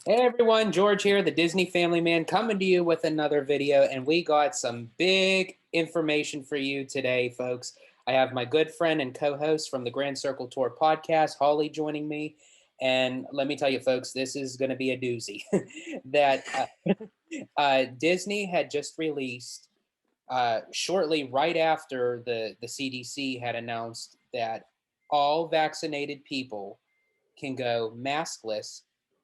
Hey everyone, George here, the Disney Family Man, coming to you with another video. And we got some big information for you today, folks. I have my good friend and co host from the Grand Circle Tour podcast, Holly, joining me. And let me tell you, folks, this is going to be a doozy. Disney had just released, shortly right after the CDC had announced that all vaccinated people can go maskless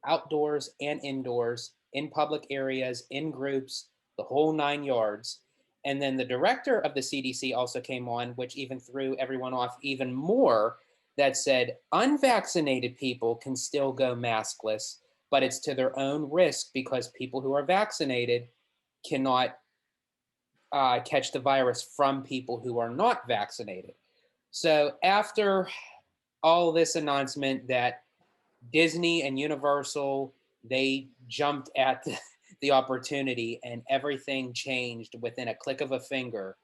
outdoors and indoors, in public areas, in groups, the whole 9 yards. And then the director of the CDC also came on, which even threw everyone off even more, that said unvaccinated people can still go maskless, but it's to their own risk because people who are vaccinated cannot catch the virus from people who are not vaccinated. So after all this announcement that Disney and Universal, they jumped at the opportunity and everything changed within a click of a finger,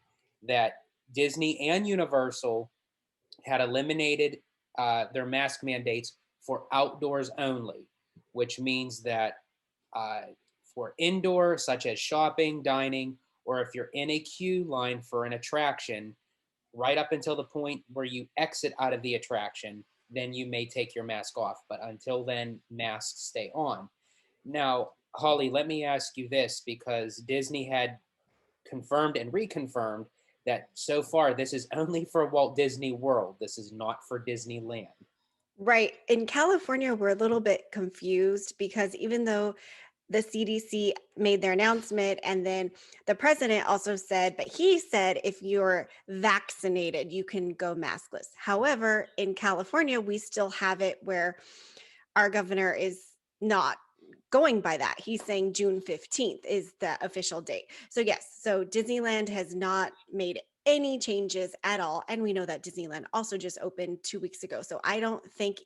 that Disney and Universal had eliminated their mask mandates for outdoors only, which means that uh, for indoor, such as shopping, dining, or if you're in a queue line for an attraction, right up until the point where you exit out of the attraction, then you may take your mask off. But until then, masks stay on. Now, Holly, let me ask you this, because Disney had confirmed and reconfirmed that so far this is only for Walt Disney World. This is not for Disneyland. Right. In California, we're a little bit confused because even though the CDC made their announcement and then the president also said, but he said if you're vaccinated, you can go maskless. However, in California, we still have it where our governor is not going by that. He's saying June 15th is the official date. So, yes, so Disneyland has not made any changes at all. And we know that Disneyland also just opened 2 weeks ago. So, I don't think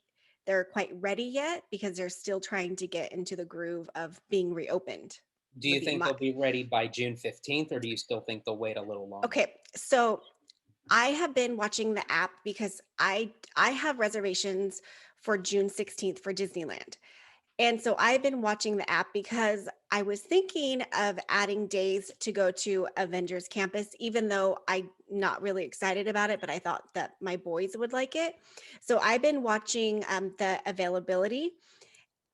they're quite ready yet because they're still trying to get into the groove of being reopened, Do would you be think my. they'll be ready by June 15th, or do you still think they'll wait a little longer? Okay, so I have been watching the app because I have reservations for June 16th for Disneyland. And so I've been watching the app because I was thinking of adding days to go to Avengers Campus, even though I'm not really excited about it, but I thought that my boys would like it. So I've been watching the availability,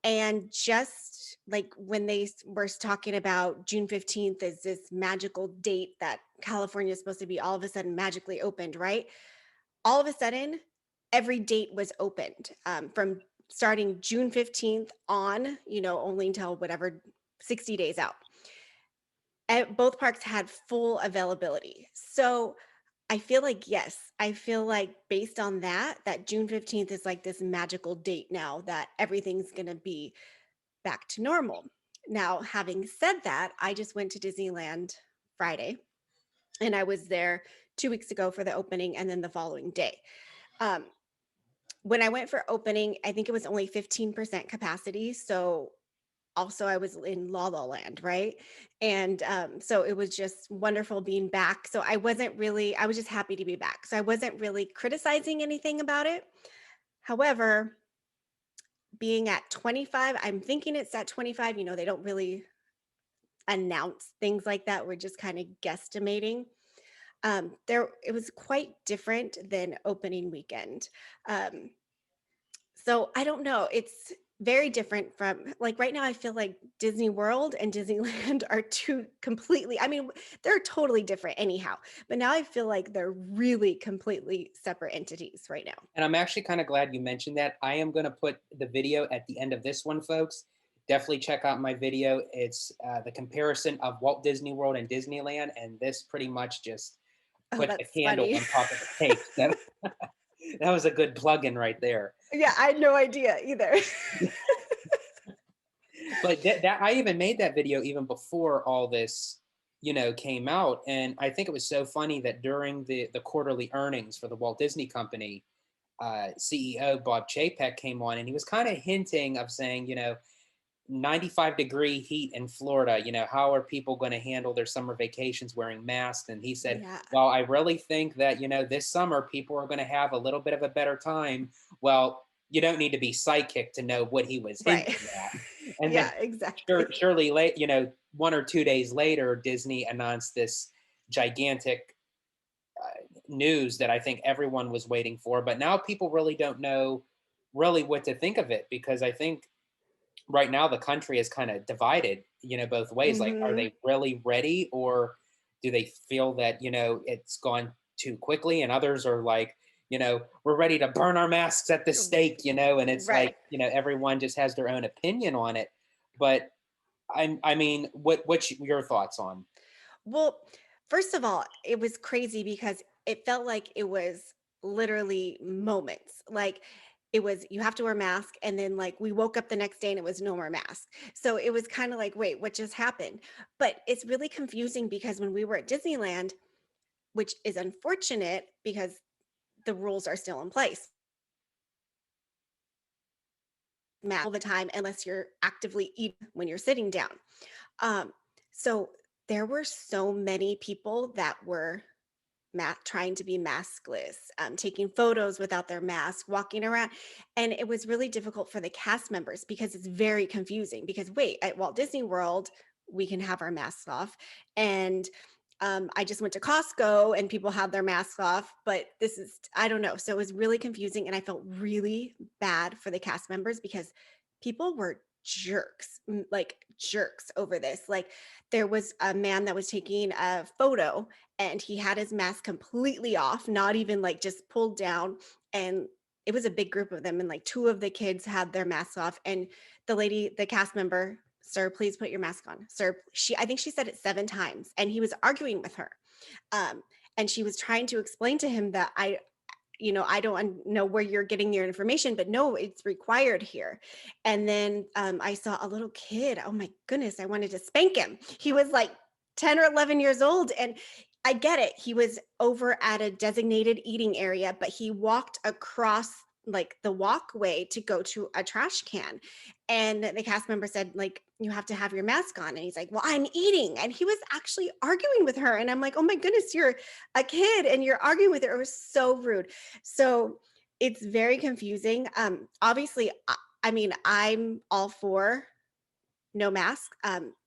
and just like when they were talking about June 15th is this magical date that California is supposed to be all of a sudden magically opened, right? All of a sudden, every date was opened from starting June 15th on, only until whatever 60 days out. And both parks had full availability. So I feel like, yes, I feel like based on that June 15th is like this magical date now that everything's going to be back to normal. Now, having said that, I just went to Disneyland Friday and I was there 2 weeks ago for the opening and then the following day. Um, when I went for opening, I think it was only 15% capacity. So also I was in La La Land, right? And so it was just wonderful being back. So I was just happy to be back. So I wasn't really criticizing anything about it. However, being at 25, I'm thinking it's at 25. They don't really announce things like that. We're just kind of guesstimating. It was quite different than opening weekend. Um, So I don't know. It's very different from like right now. I feel like Disney World and Disneyland are two completely, I mean, they're totally different anyhow. But now I feel like they're really completely separate entities right now. And I'm actually kind of glad you mentioned that. I am going to put the video at the end of this one, folks. Definitely check out my video. It's the comparison of Walt Disney World and Disneyland, and this pretty much just Oh, put the that's candle funny. on top of the cake. So that was a good plug-in right there. Yeah, I had no idea either. But that I even made that video even before all this, came out, and I think it was so funny that during the quarterly earnings for the Walt Disney Company, CEO Bob Chapek came on, and he was kind of hinting of saying, 95-degree heat in Florida, how are people going to handle their summer vacations wearing masks? And he said, Yeah. well, I really think that, this summer people are going to have a little bit of a better time. Well, you don't need to be psychic to know what he was Right. hinting at. And then Yeah, exactly. surely late, 1 or 2 days later, Disney announced this gigantic news that I think everyone was waiting for. But now people really don't know really what to think of it, because I think right now the country is kind of divided, both ways. Like, are Hmm. they really ready, or do they feel that, it's gone too quickly? And others are like, we're ready to burn our masks at the stake, and it's like, Right. everyone just has their own opinion on it. But I mean, what's your thoughts on? Well, first of all, it was crazy because it felt like it was literally moments. Like it was, you have to wear a mask. And then, like, we woke up the next day and it was no more mask. So it was kind of like, wait, what just happened? But it's really confusing because when we were at Disneyland, which is unfortunate because the rules are still in place, mask all the time unless you're actively eating when you're sitting down. Um, so there were so many people that were trying to be maskless, taking photos without their mask, walking around. And it was really difficult for the cast members because it's very confusing. Because, wait, at Walt Disney World, we can have our masks off. And I just went to Costco and people have their masks off, but this is, I don't know. So it was really confusing. And I felt really bad for the cast members because people were jerks, like jerks over this. Like, there was a man that was taking a photo and he had his mask completely off, not even like just pulled down. And it was a big group of them. And like two of the kids had their masks off. And the lady, the cast member, sir, please put your mask on. Sir, I think she said it 7 times. And he was arguing with her. Um, and she was trying to explain to him that I don't know where you're getting your information, but no, it's required here. And then I saw a little kid. Oh my goodness, I wanted to spank him. He was like 10 or 11 years old. And I get it. He was over at a designated eating area, but he walked across like the walkway to go to a trash can. And the cast member said, like, you have to have your mask on. And he's like, well, I'm eating. And he was actually arguing with her. And I'm like, oh my goodness, you're a kid and you're arguing with her. It was so rude. So it's very confusing. Obviously, I mean, I'm all for no mask.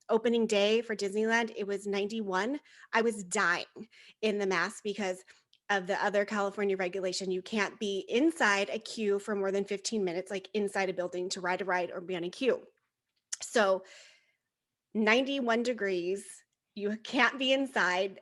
Opening day for Disneyland, it was 91. I was dying in the mask because of the other California regulation. You can't be inside a queue for more than 15 minutes, like inside a building to ride a ride or be on a queue. So 91 degrees, you can't be inside.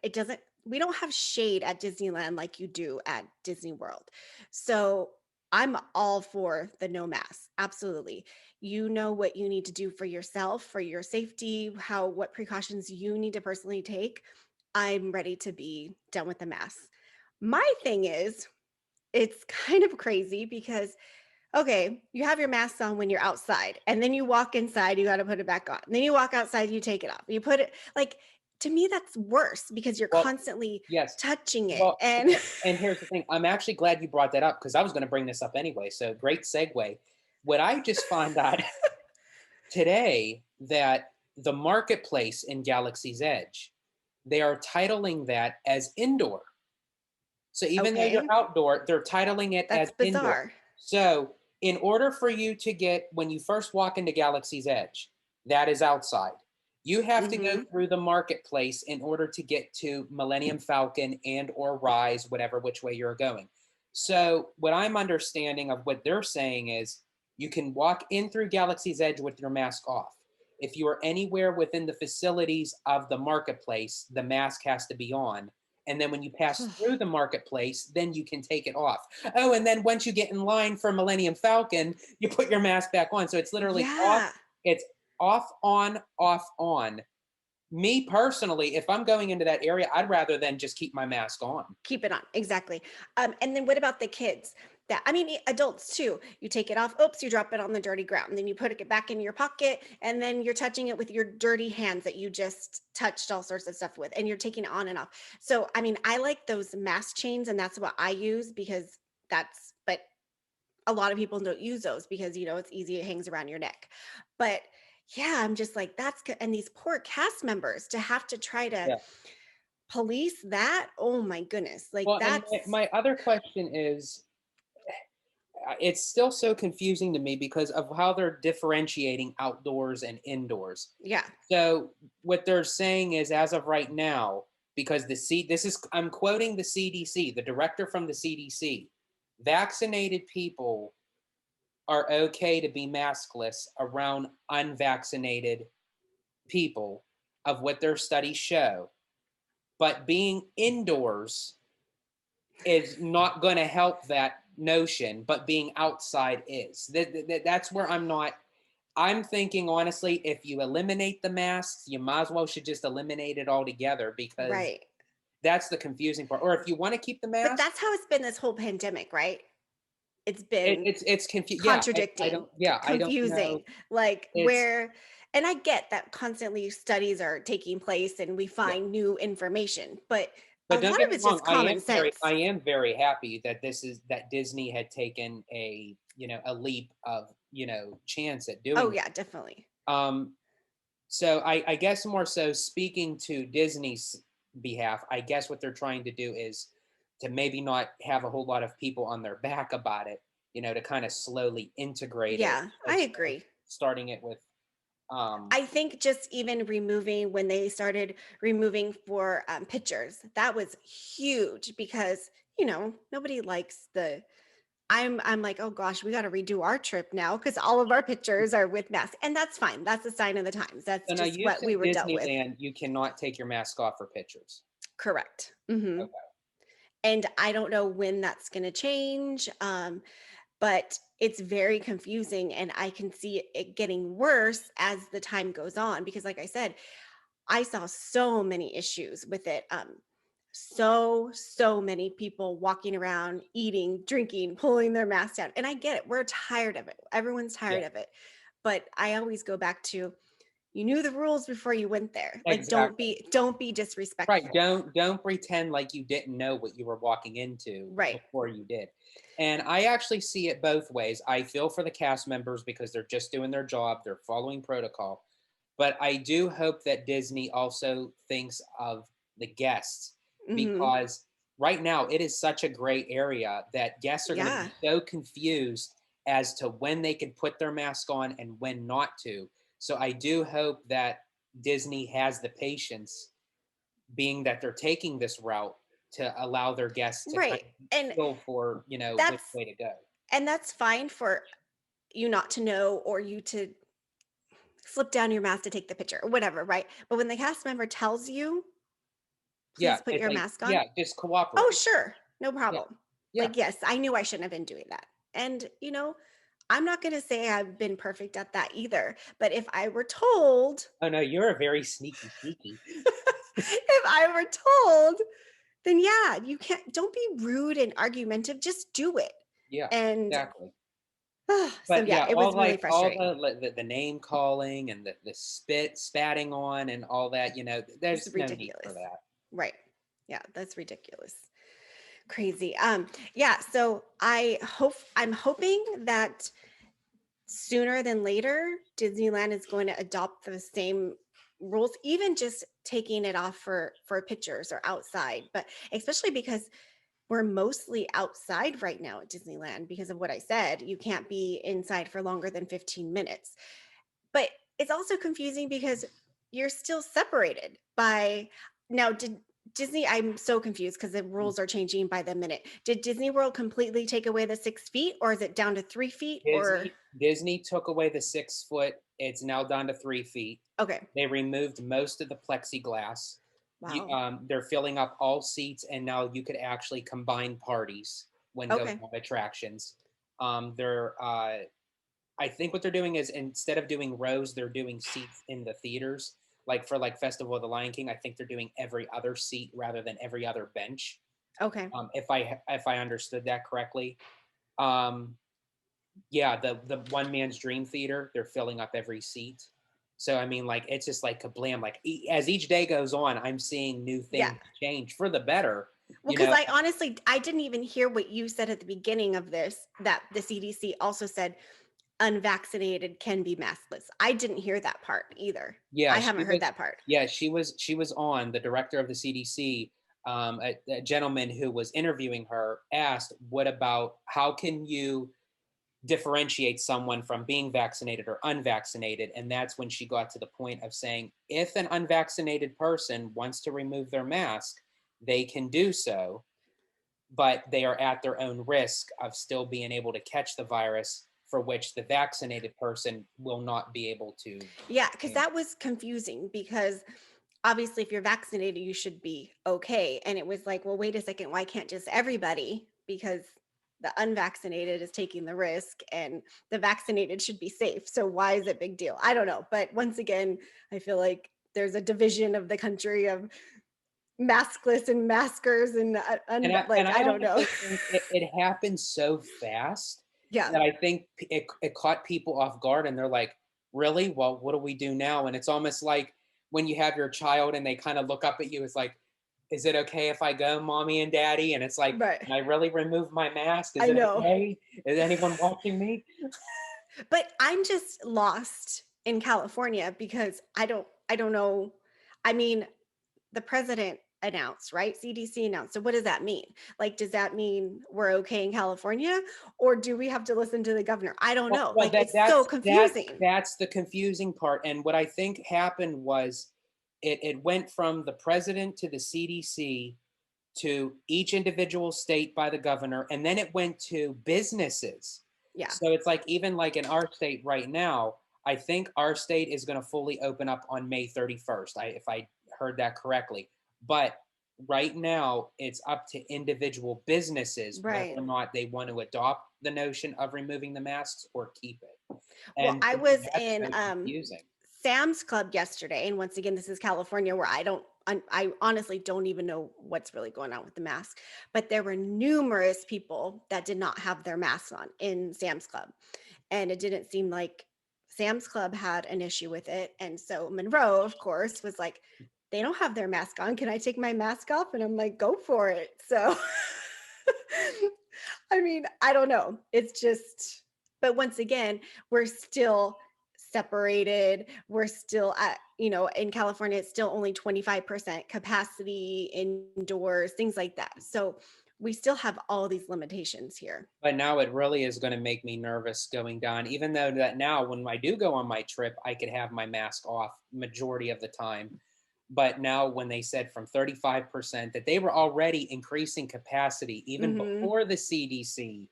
We don't have shade at Disneyland like you do at Disney World. So I'm all for the no mask. Absolutely. You know what you need to do for yourself, for your safety, what precautions you need to personally take. I'm ready to be done with the mask. My thing is, it's kind of crazy because, okay, you have your mask on when you're outside, and then you walk inside, you got to put it back on. And then you walk outside, you take it off. You put it like, to me, that's worse because you're Well, constantly yes. touching it. Well, And and here's the thing. I'm actually glad you brought that up, because I was going to bring this up anyway. So great segue. What I just found out today, that the marketplace in Galaxy's Edge, they are titling that as indoor. So even though okay, you're outdoor, they're titling it that's as indoor. bizarre. So in order for you to get, when you first walk into Galaxy's Edge, that is outside. You have to go Hmm. through the marketplace in order to get to Millennium Falcon and or Rise, whatever which way you're going. So what I'm understanding of what they're saying is, you can walk in through Galaxy's Edge with your mask off. If you are anywhere within the facilities of the marketplace, the mask has to be on. And then when you pass through the marketplace, then you can take it off. Oh, and then once you get in line for Millennium Falcon, you put your mask back on. So it's literally off. Yeah. It's off, on, off, on. Me personally, if I'm going into that area, I'd rather than just keep my mask on. Keep it on. Exactly. And then what about the kids? I mean, adults too. You take it off. Oops, you drop it on the dirty ground. Then you put it back in your pocket, and then you're touching it with your dirty hands that you just touched all sorts of stuff with, and you're taking it on and off. So, I mean, I like those mask chains, and that's what I use because but a lot of people don't use those because, it's easy. It hangs around your neck. But yeah, I'm just like, and these poor cast members to have to try to Yeah. police that. Oh my goodness. Like Well, and that's my other question is, it's still so confusing to me because of how they're differentiating outdoors and indoors. Yeah. So what they're saying is, as of right now, because this is, I'm quoting the CDC, the director from the CDC, vaccinated people are okay to be maskless around unvaccinated people, of what their studies show. But being indoors is not going to help that notion, but being outside is. That's where I'm not. I'm thinking honestly, if you eliminate the masks, you might as well should just eliminate it altogether, because Right. that's the confusing part. Or if you want to keep the But mask, that's how it's been this whole pandemic, right? It's been it's confusing. Yeah, I contradicting, don't. Yeah, I don't know. confusing, like It's where, and I get that constantly studies are taking place and we yeah. find new information, but a But lot don't of get me it's wrong, just common sense. I am very happy that Disney had taken a, a leap of, chance at Oh doing yeah, definitely. it. So I guess more so speaking to Disney's behalf, I guess what they're trying to do is to maybe not have a whole lot of people on their back about it, to kind of slowly integrate it Yeah, I instead of agree. starting it with um I think just even removing when they started removing for pictures, that was huge because nobody likes the. I'm like, oh gosh, we got to redo our trip now because all of our pictures are with masks, and that's fine. That's a sign of the times. That's so now just you what we said were dealt with. Disneyland, you cannot take your mask off for pictures. Correct. And I don't know when that's going to change, but it's very confusing, and I can see it getting worse as the time goes on because, like I said, I saw so many issues with it. So many people walking around, eating, drinking, pulling their masks down. And I get it. We're tired of it. Everyone's Yeah, tired of it. But I always go back to you knew the rules before you went there. Like exactly. don't be Right. disrespectful. Don't pretend like you didn't know what you were walking into Right. before you did. And I actually see it both ways. I feel for the cast members because they're just doing their job, they're following protocol. But I do hope that Disney also thinks of the guests, Hmm. because right now it is such a gray area that guests are going to Yeah. be so confused as to when they can put their mask on and when not to. So I do hope that Disney has the patience, being that they're taking this route, to allow their guests to kind Right. of And feel for, which that's way to go. that's fine for you not to know or you to slip down your mask to take the picture or whatever, right? But when the cast member tells you, Yeah, please put it's your like, mask on. yeah, just Oh, cooperate. sure. No Yeah, problem. yeah. Like, yes, I knew I shouldn't have been doing that. And, I'm not going to say I've been perfect at that either. But if I were told, Oh no, you're a very sneaky. if I were told, then yeah, you don't be rude and argumentative. Just do it. Yeah, And exactly. so, But yeah, yeah, it was really all frustrating. the name calling and the spatting on and all that, It's there's no need for ridiculous. that. Right. Yeah, that's ridiculous. Crazy. Yeah, so I'm hoping that sooner than later, Disneyland is going to adopt the same rules, even just taking it off for pictures or outside. But especially because we're mostly outside right now at Disneyland because of what I said. You can't be inside for longer than 15 minutes. But it's also confusing because you're still separated by now. Did Disney? I'm so confused because the rules are changing by the minute. Did Disney World completely take away the 6 feet, or is it down to 3 feet? Or Disney took away the 6 foot. It's now down to 3 feet. okay, They removed most of the plexiglass. wow, They're filling up all seats, and now you could actually combine parties when going okay, on attractions. They're I think what they're doing is, instead of doing rows, they're doing seats in the theaters. Like for like Festival of the Lion King, I think they're doing every other seat rather than every other bench. okay, If I understood that correctly. Um, yeah, the one man's dream theater, they're filling up every seat. So I mean, like, it's just like kablam. Like, as each day goes on, I'm seeing new yeah. things change for the better. Well, because I honestly I didn't even hear what you said at the beginning of this that the CDC also said unvaccinated can be maskless. I didn't hear that part either. Yeah, I haven't heard that part. she was on, the director of the CDC. A gentleman who was interviewing her asked, "What about, how can you differentiate someone from being vaccinated or unvaccinated. And that's when she got to the point of saying, if an unvaccinated person wants to remove their mask, they can do so, but they are at their own risk of still being able to catch the virus, for which the vaccinated person will not be able to. Yeah, because that was confusing because obviously if you're vaccinated, you should be okay. And it was like, well, wait a second, why can't just everybody? Because the unvaccinated is taking the risk and the vaccinated should be safe. So why is it big deal? I don't know. But once again, I feel like there's a division of the country of maskless and maskers and And like, I I don't know. honestly think it happened so fast Yeah, that I think it caught people off guard, and they're like, "Really? Well, what do we do now?" And it's almost like when you have your child and they kind of look up at you, it's like, "Is it okay if I go, mommy and daddy?" And it's like, right. "Can I really remove my mask? Is I it know. okay? Is anyone watching me?" But I'm just lost in California because I don't know. I mean, the president announced, right? CDC announced. So what does that mean? Like, does that mean we're okay in California, or do we have to listen to the governor? I don't know. Well, Like, it's so confusing. that's the confusing part. And what I think happened was it went from the president to the CDC to each individual state by the governor, and then it went to businesses. Yeah. So it's like even like in our state right now, I think our state is going to fully open up on May 31st. If I heard that correctly. But right now, it's up to individual businesses whether Right. or not they want to adopt the notion of removing the masks or keep it. Well, And I to me, was that's in so confusing. Sam's Club yesterday, and once again, this is California, where I honestly don't even know what's really going on with the mask. But there were numerous people that did not have their masks on in Sam's Club, and it didn't seem like Sam's Club had an issue with it. And so Monroe, of course, was like, "They don't have their mask on. Can I take my mask off?" And I'm like, "Go for it." So, I mean, I don't know. It's just, but once again, we're still separated. We're still at, in California, it's still only 25% capacity indoors, things like that. So we still have all these limitations here. But now it really is going to make me nervous going down, even though that now when I do go on my trip, I could have my mask off majority of the time. But now when they said from 35% that they were already increasing capacity even Hmm. before the CDC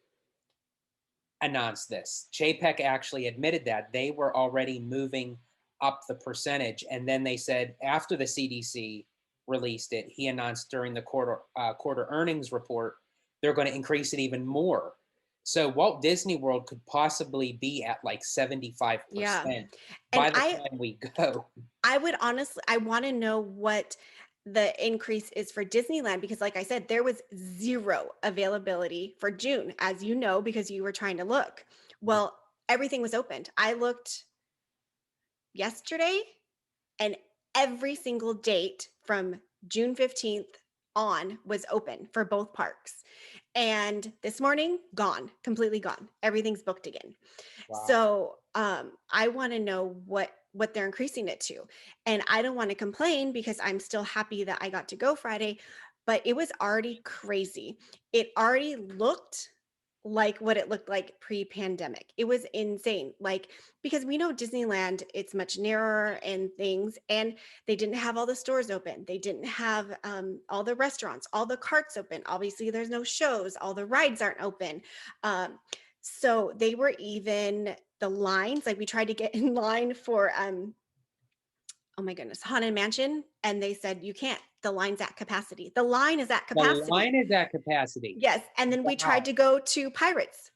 announced this. JPEC actually admitted that they were already moving up the percentage. And then they said after the CDC released it, he announced during the quarter earnings report, they're going to increase it even more. So Walt Disney World could possibly be at like Yeah. 75% And by the time we go. I would honestly, I want to know what the increase is for Disneyland because, like I said, there was zero availability for June, as you know, because you were trying to look. Well, everything was opened. I looked yesterday and every single date from June 15th on was open for both parks. And this morning, gone, completely gone. Everything's booked again. Wow. So I want to know what they're increasing it to. And I don't want to complain because I'm still happy that I got to go Friday, but it was already crazy. It already looked like what it looked like pre-pandemic. It was insane. Like because we know Disneyland, it's much narrower and things, and they didn't have all the stores open. They didn't have all the restaurants, all the carts open. Obviously, there's no shows. All the rides aren't open. So they were even the lines. Like we tried to get in line for oh my goodness, Haunted Mansion, and they said you can't. The line's at capacity. The line is at The capacity. line is at capacity. Yes, and then we tried Wow. to go to Pirates.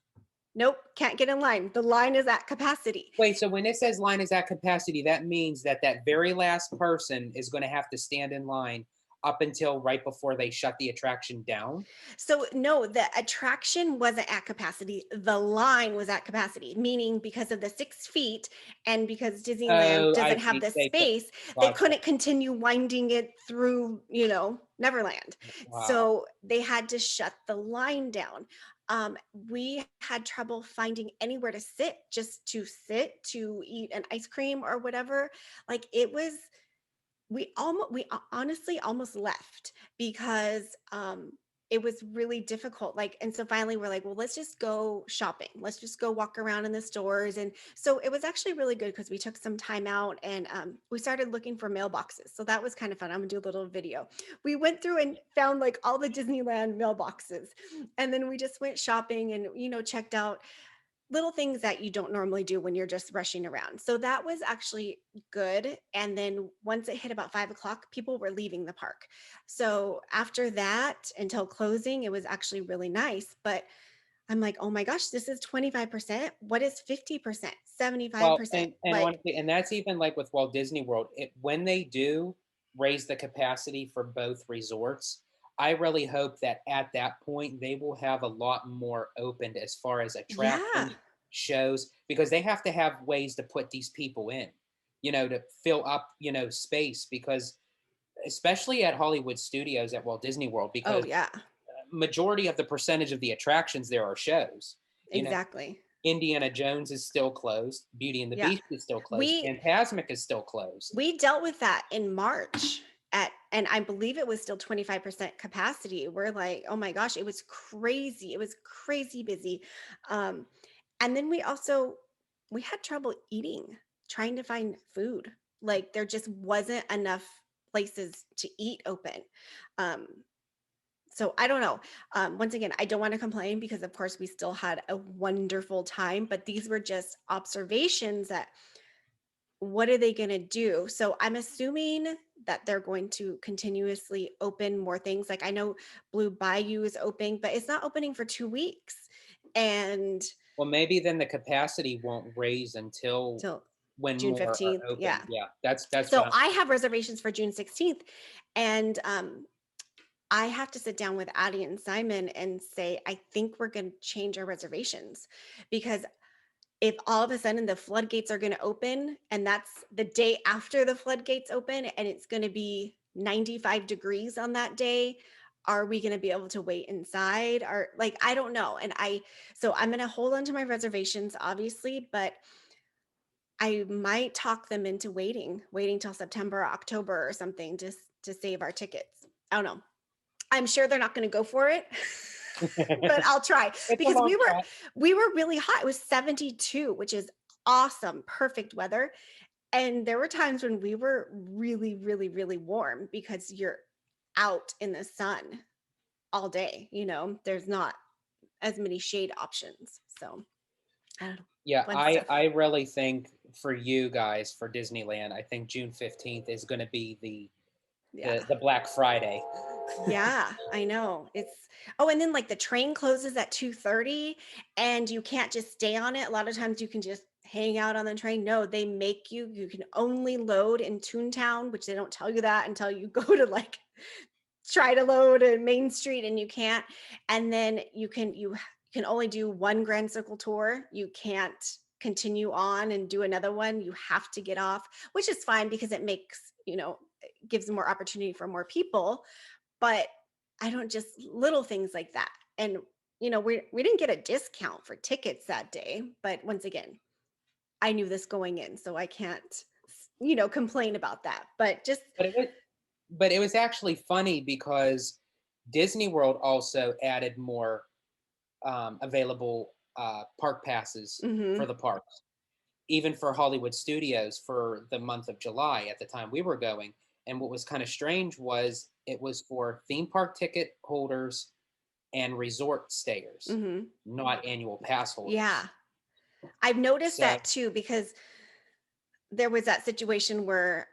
Nope, can't get in line. The line is at capacity. Wait, so when it says line is at capacity, that means that that very last person is going to have to stand in line up until right before they shut the attraction down? So no, the attraction wasn't at capacity. The line was at capacity, meaning because of the 6 feet and because Disneyland Oh, I doesn't have see. the They put, space, they gotcha. couldn't continue winding it through, Neverland. Wow. So they had to shut the line down. We had trouble finding anywhere to sit, just to sit to eat an ice cream or whatever. Like it was, we honestly almost left because it was really difficult. Like, and so finally we're like, well, let's just go shopping. Let's just go walk around in the stores. And so it was actually really good because we took some time out and we started looking for mailboxes. So that was kind of fun. I'm gonna do a little video. We went through and found like all the Disneyland mailboxes. And then we just went shopping and, checked out little things that you don't normally do when you're just rushing around. So that was actually good. And then once it hit about 5 o'clock, people were leaving the park. So after that, until closing, it was actually really nice. But I'm like, oh my gosh, this is 25%. What is 50%, Well, 75%? and Like, honestly, and that's even like with Walt Disney World. When they do raise the capacity for both resorts, I really hope that at that point they will have a lot more opened as far as yeah. attractions, shows, because they have to have ways to put these people in, to fill up, space. Because especially at Hollywood Studios at Walt Disney World, Oh, because yeah, majority of the percentage of the attractions there are shows. You know, exactly. Indiana Jones is still closed. Beauty and the Yeah. Beast is still closed. We Fantasmic is still closed. we dealt with that in March and I believe it was still 25% capacity. We're like, oh my gosh, it was crazy. It was crazy busy. Um, and then we had trouble eating, trying to find food. Like there just wasn't enough places to eat open. Um, so I don't know. Once again, I don't want to complain because of course we still had a wonderful time, but these were just observations that what are they going to do? So I'm assuming that they're going to continuously open more things. Like I know Blue Bayou is opening, but it's not opening for 2 weeks. And Well, maybe then the capacity won't raise until till when June more are 15th. Yeah. open. Yeah, that's So what I'm. I have reservations for June 16th. And I have to sit down with Addie and Simon and say, I think we're going to change our reservations because if all of a sudden the floodgates are going to open and that's the day after the floodgates open and it's going to be 95 degrees on that day, are we going to be able to wait inside or like I don't know. And so I'm going to hold on to my reservations obviously, but I might talk them into waiting till September or October or something just to save our tickets. I don't know. I'm sure they're not going to go for it. But I'll try It's a because long we were shot. we were really hot. It was 72, which is awesome, perfect weather. And there were times when we were really, really, really warm because you're out in the sun all day. There's not as many shade options. So I don't know. Yeah, Fun I stuff. I really think for you guys for Disneyland, I think June 15th is going to be the Yeah. the the Black Friday. Yeah, I know. And then like the train closes at 2:30 and you can't just stay on it. A lot of times you can just hang out on the train. No, they make you can only load in Toontown, which they don't tell you that until you go to like try to load in Main Street and you can't. And then you can only do one Grand Circle tour. You can't continue on and do another one. You have to get off, which is fine because it gives more opportunity for more people, but I don't just little things like that. And we didn't get a discount for tickets that day, but once again, I knew this going in, so I can't complain about that. But just But it was actually funny because Disney World also added more available park passes for mhm. the parks, even for Hollywood Studios for the month of July at the time we were going. And what was kind of strange was it was for theme park ticket holders and resort stayers, Mhm. not annual pass Yeah. holders. I've noticed So that too because there was that situation where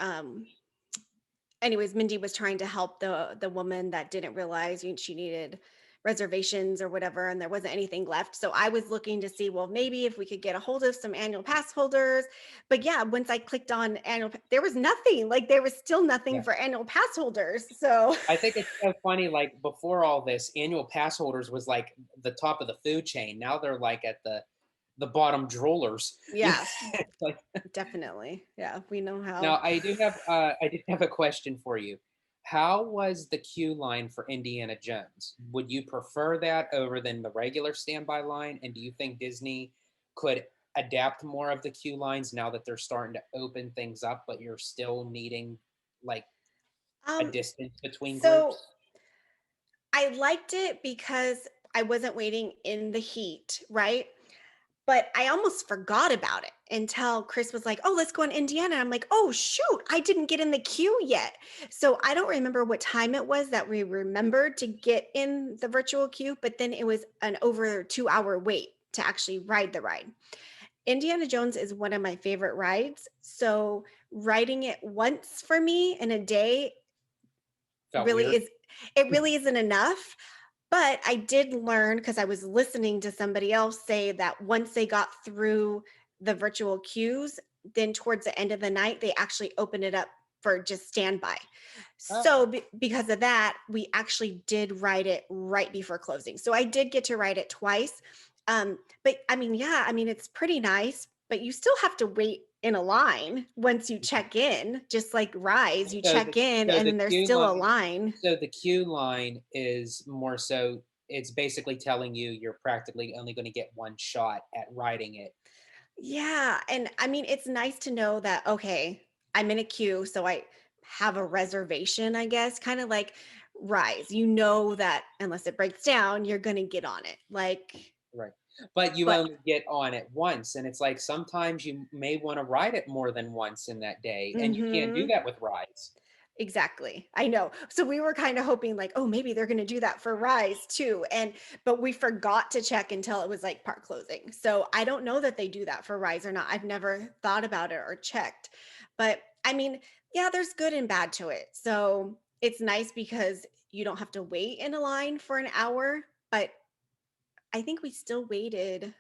anyways, Mindy was trying to help the woman that didn't realize she needed reservations or whatever, and there wasn't anything left. So I was looking to see, well, maybe if we could get a hold of some annual pass holders. But yeah, once I clicked on there was nothing. Like there was still nothing yeah, for annual pass holders. So I think it's so funny. Like before all this, annual pass holders was like the top of the food chain. Now they're like at the bottom droolers. yeah, Like, definitely. Yeah, we know how. now I did have a question for you. How was the queue line for Indiana Jones? Would you prefer that over than the regular standby line? And do you think Disney could adapt more of the queue lines now that they're starting to open things up, but you're still needing like a Um, distance between so groups? I liked it because I wasn't waiting in the heat, right? But I almost forgot about it until Chris was like, "Oh, let's go in Indiana." I'm like, "Oh, shoot, I didn't get in the queue yet." So I don't remember what time it was that we remembered to get in the virtual queue, but then it was an over 2-hour wait to actually ride the ride. Indiana Jones is one of my favorite rides. So riding it once for me in a day Felt really weird. is it really isn't enough. But I did learn because I was listening to somebody else say that once they got through the virtual queues, then towards the end of the night, they actually opened it up for just standby. Oh, So because of that, we actually did ride it right before closing. So I did get to ride it twice. But I mean, yeah, I mean, it's pretty nice, but you still have to wait in a line once you check in, just like Rise, you so check in so and the then there's queue still a line, line. so the queue line is more so. It's basically telling you you're practically only going to get one shot at riding it. Yeah, and I mean, it's nice to know that, okay, I'm in a queue, so I have a reservation, I guess, kind of like Rise. You know that unless it breaks down, you're going to get on it. Like, Right. But you but only get on it once. And it's like sometimes you may want to ride it more than once in that day. And you can't do mhm, that with rides. exactly. I know. So we were kind of hoping like, oh, maybe they're going to do that for Rise too. But we forgot to check until it was like park closing. So I don't know that they do that for Rise or not. I've never thought about it or checked. But I mean, yeah, there's good and bad to it. So it's nice because you don't have to wait in a line for an hour, but I think we still waited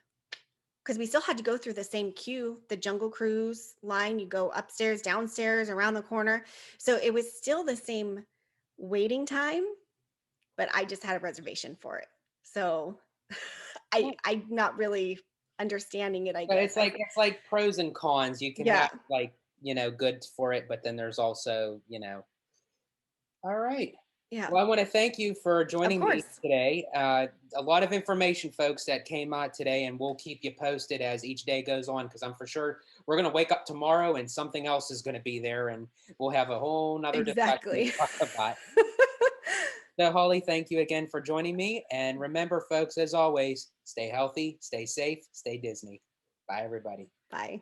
because we still had to go through the same queue, the Jungle Cruise line. You go upstairs, downstairs, around the corner. So it was still the same waiting time, but I just had a reservation for it. So Yeah. I'm not really understanding it, I But guess. it's like pros and cons. You can Yeah, have like, good for it, but then there's also, all right. yeah, Well, I want to thank you for of joining me course. today. A lot of information, folks, that came out today, and we'll keep you posted as each day goes on because I'm for sure we're going to wake up tomorrow and something else is going to be there, and we'll have a whole nother discussion to Exactly. talk about. So, Holly, thank you again for joining me. And remember, folks, as always, stay healthy, stay safe, stay Disney. Bye, everybody. Bye.